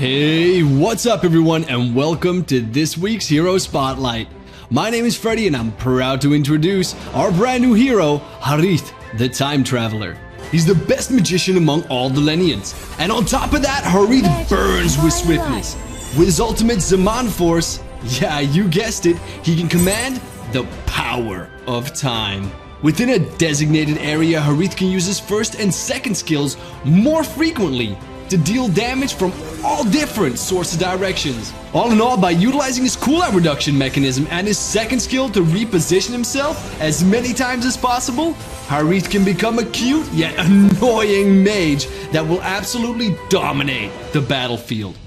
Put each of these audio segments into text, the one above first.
Hey, what's up everyone, and welcome to this week's Hero Spotlight. My name is Freddy and I'm proud to introduce our brand new hero, Harith, the Time Traveler. He's the best magician among all the Lenians, and on top of that, Harith burns with swiftness. With his ultimate Zaman Force, yeah, you guessed it, he can command the power of time. Within a designated area, Harith can use his first and second skills more frequently to deal damage from all different sorts of directions. All in all, by utilizing his cooldown reduction mechanism and his second skill to reposition himself as many times as possible, Harith can become a cute yet annoying mage that will absolutely dominate the battlefield.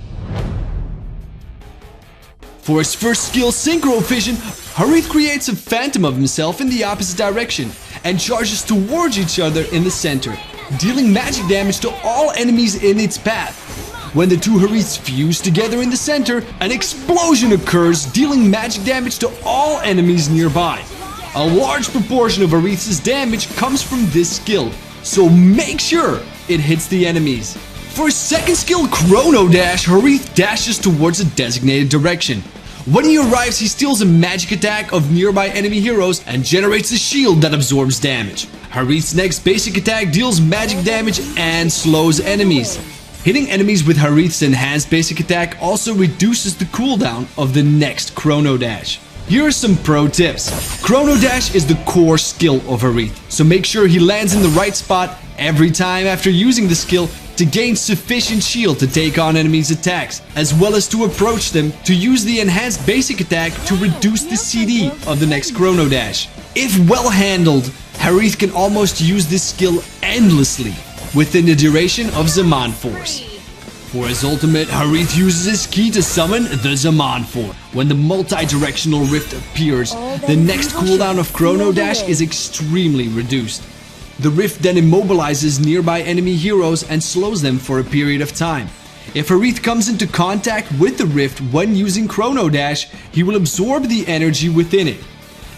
For his first skill, Synchro Vision, Harith creates a phantom of himself in the opposite direction and charges towards each other in the center, dealing magic damage to all enemies in its path. When the two Hariths fuse together in the center, an explosion occurs, dealing magic damage to all enemies nearby. A large proportion of Harith's damage comes from this skill, so make sure it hits the enemies. For his second skill, Chrono Dash, Harith dashes towards a designated direction. When he arrives, he steals a magic attack of nearby enemy heroes and generates a shield that absorbs damage. Harith's next basic attack deals magic damage and slows enemies. Hitting enemies with Harith's enhanced basic attack also reduces the cooldown of the next Chrono Dash. Here are some pro tips. Chrono Dash is the core skill of Harith, so make sure he lands in the right spot every time after using the skill to gain sufficient shield to take on enemies' attacks, as well as to approach them to use the enhanced basic attack to reduce the CD of the next Chrono Dash. If well handled, Harith can almost use this skill endlessly within the duration of Zaman Force. For his ultimate, Harith uses his key to summon the Zaman Force. When the multi-directional rift appears, the next cooldown of Chrono Dash is extremely reduced. The rift then immobilizes nearby enemy heroes and slows them for a period of time. If Harith comes into contact with the rift when using Chrono Dash, he will absorb the energy within it,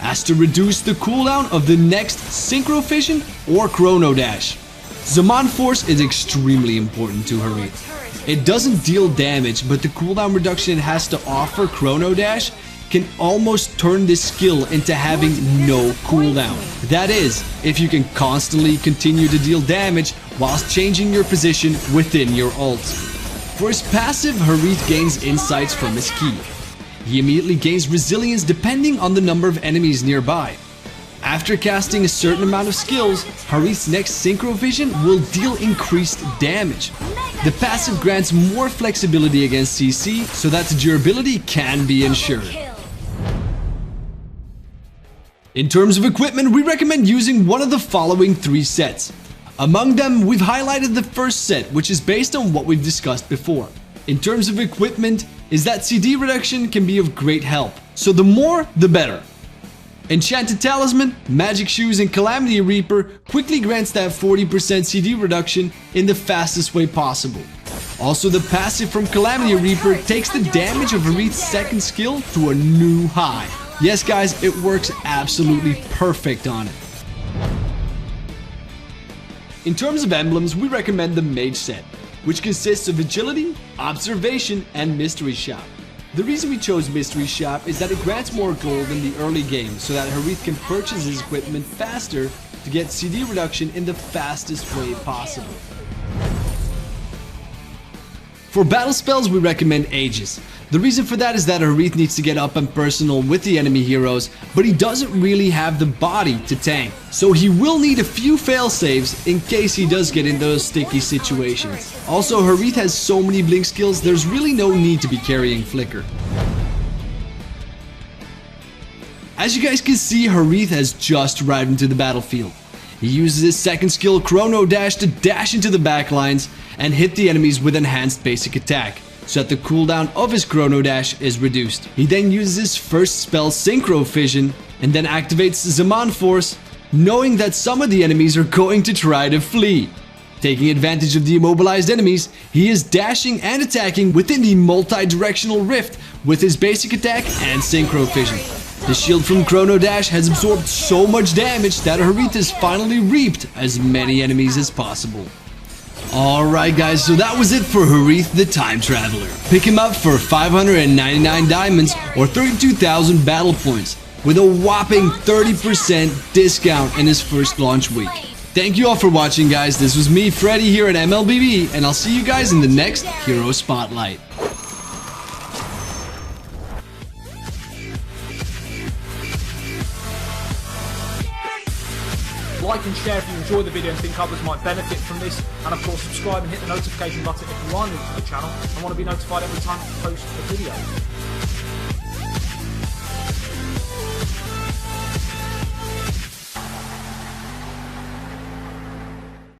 as to reduce the cooldown of the next Synchro Vision or Chrono Dash. Zaman Force is extremely important to Harith. It doesn't deal damage, but the cooldown reduction it has to offer Chrono Dash can almost turn this skill into having no cooldown. That is, if you can constantly continue to deal damage whilst changing your position within your ult. For his passive, Harith gains insights from his key. He immediately gains resilience depending on the number of enemies nearby. After casting a certain amount of skills, Harith's next Synchro Vision will deal increased damage. The passive grants more flexibility against CC so that the durability can be ensured. In terms of equipment, we recommend using one of the following 3 sets. Among them, we've highlighted the first set, which is based on what we've discussed before. In terms of equipment, is that CD reduction can be of great help, so the more, the better. Enchanted Talisman, Magic Shoes, and Calamity Reaper quickly grants that 40% CD reduction in the fastest way possible. Also, the passive from Calamity Reaper takes the damage of Harith's second skill to a new high. Yes guys, it works absolutely perfect on it. In terms of emblems, we recommend the Mage set, which consists of Agility, Observation, and Mystery Shop. The reason we chose Mystery Shop is that it grants more gold in the early game so that Harith can purchase his equipment faster to get CD reduction in the fastest way possible. For battle spells, we recommend Aegis. The reason for that is that Harith needs to get up and personal with the enemy heroes, but he doesn't really have the body to tank, so he will need a few fail-saves in case he does get in those sticky situations. Also, Harith has so many blink skills, there's really no need to be carrying Flicker. As you guys can see, Harith has just arrived into the battlefield. He uses his second skill, Chrono Dash, to dash into the backlines and hit the enemies with enhanced basic attack, so that the cooldown of his Chrono Dash is reduced. He then uses his first spell, Synchro Vision, and then activates Zaman Force, knowing that some of the enemies are going to try to flee. Taking advantage of the immobilized enemies, he is dashing and attacking within the multi-directional rift with his basic attack and Synchro Vision. The shield from Chrono Dash has absorbed so much damage that Harith has finally reaped as many enemies as possible. Alright guys, so that was it for Harith the Time Traveler. Pick him up for 599 diamonds or 32,000 battle points with a whopping 30% discount in his first launch week. Thank you all for watching guys, this was me, Freddy here at MLBB, and I'll see you guys in the next Hero Spotlight. Like and share if you enjoyed the video and think others might benefit from this, and of course subscribe and hit the notification button if you are new to the channel and want to be notified every time I post a video.